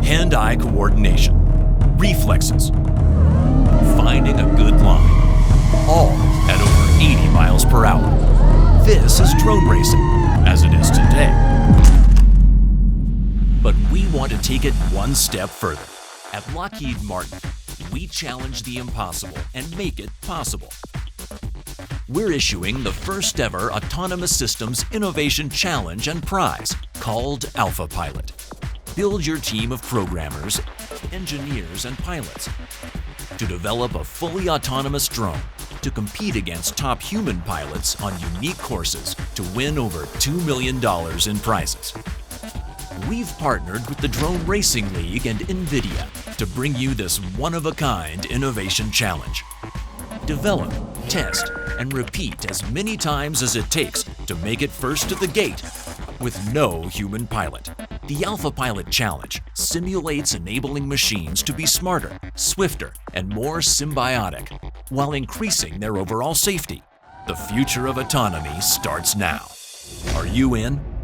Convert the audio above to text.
hand-eye coordination, reflexes, finding a good line, all at over 80 miles per hour. This is drone racing, as it is today. But we want to take it one step further. At Lockheed Martin, we challenge the impossible and make it possible. We're issuing the first ever Autonomous Systems Innovation Challenge and Prize called AlphaPilot. Build your team of programmers, engineers, and pilots to develop a fully autonomous drone to compete against top human pilots on unique courses to win over $2 million in prizes. We've partnered with the Drone Racing League and NVIDIA to bring you this one-of-a-kind innovation challenge. Develop, test, and repeat as many times as it takes to make it first to the gate with no human pilot. The AlphaPilot Challenge simulates enabling machines to be smarter, swifter, and more symbiotic while increasing their overall safety. The future of autonomy starts now. Are you in?